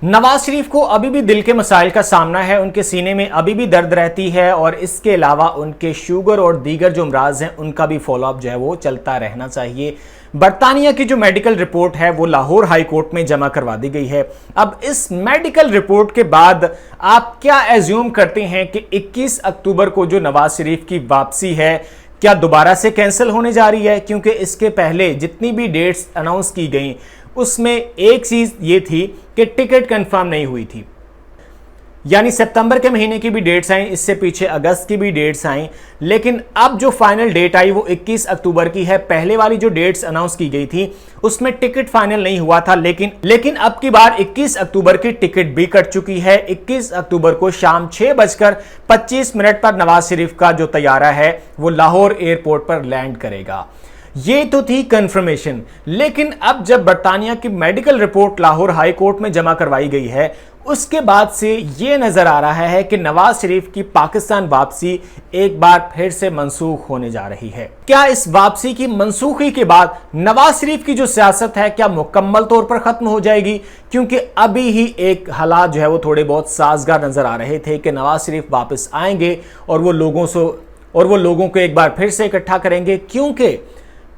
नवाज शरीफ को अभी भी दिल के मसाइल का सामना है, उनके सीने में अभी भी दर्द रहती है और इसके अलावा उनके शुगर और दीगर जो अमराज हैं उनका भी फॉलोअप जो है वो चलता रहना चाहिए। बरतानिया की जो मेडिकल रिपोर्ट है वो लाहौर हाई कोर्ट में जमा करवा दी गई है। अब इस मेडिकल रिपोर्ट के बाद आप क्या एज्यूम करते हैं कि 21 अक्टूबर को जो नवाज शरीफ की वापसी है क्या दोबारा से कैंसिल होने जा रही है? क्योंकि इसके पहले जितनी भी डेट्स अनाउंस की गई उसमें एक चीज ये थी कि टिकट कंफर्म नहीं हुई थी, यानी सितंबर के महीने की भी डेट्स आई, इससे पीछे अगस्त की भी डेट्स आई, लेकिन अब जो फाइनल डेट आई वो 21 अक्टूबर की है। पहले वाली जो डेट्स अनाउंस की गई थी उसमें टिकट फाइनल नहीं हुआ था, लेकिन अब की बार 21 अक्टूबर की टिकट भी कट चुकी है। 21 अक्टूबर को शाम 6:25 पर नवाज शरीफ का जो तैयारा है वो लाहौर एयरपोर्ट पर लैंड करेगा। ये तो थी कंफर्मेशन, लेकिन अब जब बरतानिया की medical report Lahore high court में जमा करवाई गई है उसके बाद से ये नजर आ रहा है कि नवाज शरीफ की पाकिस्तान वापसी एक बार फिर से मंसूख होने जा रही है। क्या इस वापसी की मंसूखी के बाद नवाज शरीफ की जो सियासत है क्या मुकम्मल तौर पर खत्म हो जाएगी? क्योंकि अभी ही एक हालात जो है वो थोड़े बहुत साजगार नजर आ रहे थे कि नवाज शरीफ वापस आएंगे और वो लोगों को एक बार फिर से इकट्ठा करेंगे, क्योंकि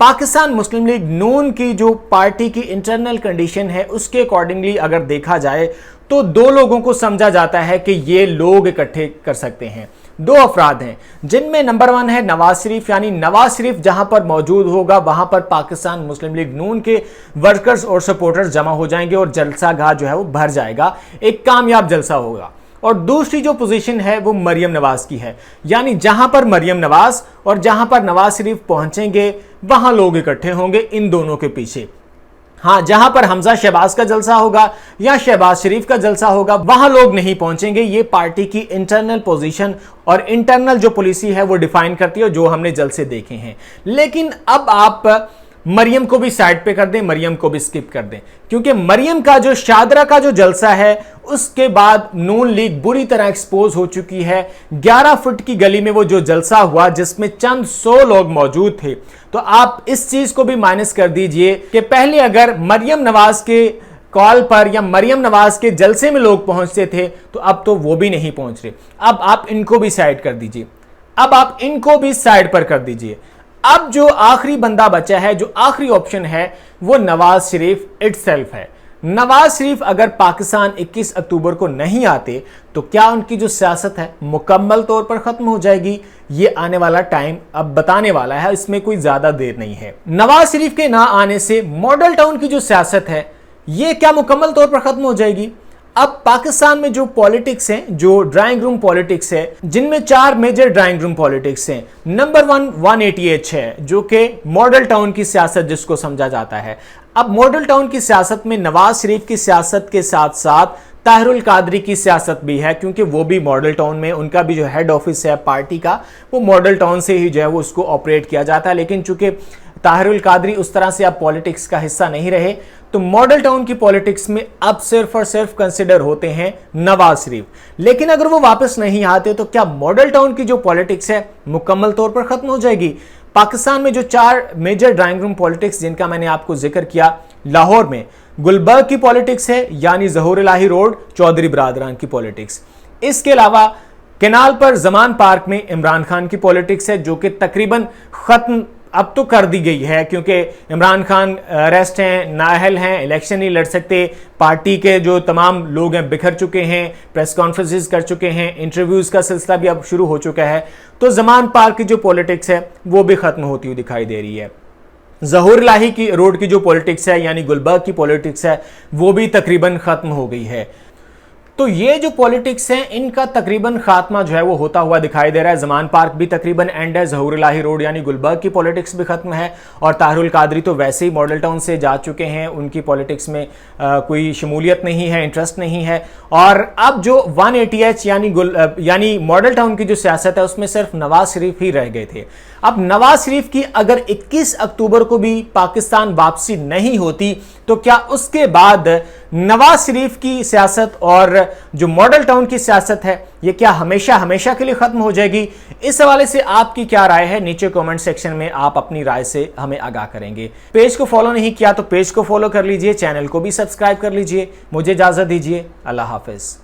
पाकिस्तान मुस्लिम लीग नून की जो पार्टी की इंटरनल कंडीशन है उसके अकॉर्डिंगली अगर देखा जाए तो दो लोगों को समझा जाता है कि ये लोग इकट्ठे कर सकते हैं। दो अफराद हैं जिनमें नंबर 1 है नवाज शरीफ, यानी नवाज शरीफ जहां पर मौजूद होगा वहां पर पाकिस्तान मुस्लिम लीग नून के वर्कर्स और सपोर्टर्स जमा हो जाएंगे और जलसा गाह जो है वो भर जाएगा, एक कामयाब जलसा होगा। और दूसरी जो पोजीशन है वो मरियम नवाज की है, यानी जहां पर मरियम नवाज और जहां पर नवाज शरीफ पहुंचेंगे वहां लोग इकट्ठे होंगे इन दोनों के पीछे। हां, जहां पर हमजा शहबाज का जलसा होगा या शहबाज शरीफ का जलसा होगा वहां लोग नहीं पहुंचेंगे। ये पार्टी की इंटरनल पोजीशन और इंटरनल जो पॉलिसी है वो डिफाइन करती है, जो हमने जलसे देखे हैं। लेकिन अब आप मरियम को भी साइड पे कर दें, मरियम को भी स्किप कर दें, क्योंकि मरियम का जो शादरा का जो जलसा है उसके बाद नून लीग बुरी तरह एक्सपोज हो चुकी है। 11 फुट की गली में वो जो जलसा हुआ जिसमें चंद 100 लोग मौजूद थे, तो आप इस चीज को भी माइनस कर दीजिए कि पहले अगर मरियम नवाज के कॉल पर या मरियम नवाज के जलसे में लोग पहुंचते थे तो अब तो वो भी नहीं पहुंच रहे। अब आप इनको भी साइड कर दीजिए, अब आप इनको भी साइड पर कर दीजिए। अब जो आखिरी बंदा बचा है, जो आखिरी ऑप्शन है वो नवाज शरीफ इटसेल्फ है। नवाज शरीफ अगर पाकिस्तान 21 अक्टूबर को नहीं आते तो क्या उनकी जो सियासत है मुकम्मल तौर पर खत्म हो जाएगी? ये आने वाला टाइम अब बताने वाला है, इसमें कोई ज्यादा देर नहीं है। नवाज शरीफ के ना आने से मॉडल टाउन की जो सियासत है ये क्या मुकम्मल तौर पर खत्म हो जाएगी? अब पाकिस्तान में जो पॉलिटिक्स हैं, जो ड्राइंग रूम पॉलिटिक्स है, जिनमें 4 मेजर ड्राइंग रूम पॉलिटिक्स हैं। नंबर 1 180H है, जो कि मॉडल टाउन की सियासत जिसको समझा जाता है। अब मॉडल टाउन की सियासत में नवाज शरीफ की सियासत के साथ साथ ताहिरुल कादरी की सियासत भी है, क्योंकि वो भी मॉडल टाउन में, उनका भी जो हेड ऑफिस है पार्टी का वो मॉडल टाउन से ही जो है वो उसको ऑपरेट किया जाता है। लेकिन चूंकि ताहिरुल कादरी उस तरह से अब पॉलिटिक्स का हिस्सा नहीं रहे तो मॉडल टाउन की पॉलिटिक्स में अब सिर्फ और सिर्फ कंसिडर होते हैं नवाज शरीफ। लेकिन अगर वो वापस नहीं आते तो क्या मॉडल टाउन की जो पॉलिटिक्स है मुकम्मल तौर पर खत्म हो जाएगी? पाकिस्तान में जो 4 मेजर ड्राइंग रूम पॉलिटिक्स जिनका मैंने आपको जिक्र किया, लाहौर में गुलबर्ग की पॉलिटिक्स है, यानी ज़हूर इलाही रोड चौधरी बरादरान की पॉलिटिक्स। इसके अलावा केनाल पर जमान पार्क में इमरान खान की पॉलिटिक्स है, जो कि तकरीबन खत्म अब तो कर दी गई है, क्योंकि इमरान खान अरेस्ट हैं, नाअहल हैं, इलेक्शन नहीं लड़ सकते, पार्टी के जो तमाम लोग हैं बिखर चुके हैं, प्रेस कॉन्फ्रेंसेस कर चुके हैं, इंटरव्यूज का सिलसिला भी अब शुरू हो चुका है। तो जमान पार्क की जो पॉलिटिक्स है वो भी खत्म होती हुई दिखाई दे रही है। ज़हूर इलाही की रोड की जो पॉलिटिक्स है, यानी गुलबर्ग की पॉलिटिक्स है, वो भी तकरीबन खत्म हो गई है। तो ये जो पॉलिटिक्स हैं इनका तकरीबन खात्मा जो है वो होता हुआ दिखाई दे रहा है। जमान पार्क भी तकरीबन एंड है, ज़हूर इलाही रोड यानी गुलबर्ग की पॉलिटिक्स भी खत्म है, और ताहिरुल कादरी तो वैसे ही मॉडल टाउन से जा चुके हैं, उनकी पॉलिटिक्स में कोई शमूलियत नहीं है, इंटरेस्ट नहीं है। और अब जो 180H यानी मॉडल टाउन की जो सियासत है उसमें सिर्फ नवाज शरीफ ही रह गए थे। अब नवाज शरीफ की अगर 21 अक्टूबर को भी पाकिस्तान वापसी नहीं होती तो क्या उसके बाद नवाज शरीफ की सियासत और जो मॉडल टाउन की सियासत है ये क्या हमेशा हमेशा के लिए खत्म हो जाएगी? इस हवाले से आपकी क्या राय है? नीचे कमेंट सेक्शन में आप अपनी राय से हमें आगाह करेंगे। पेज को फॉलो नहीं किया तो पेज को फॉलो कर लीजिए, चैनल को भी सब्सक्राइब कर लीजिए। मुझे इजाजत दीजिए, अल्लाह हाफिज।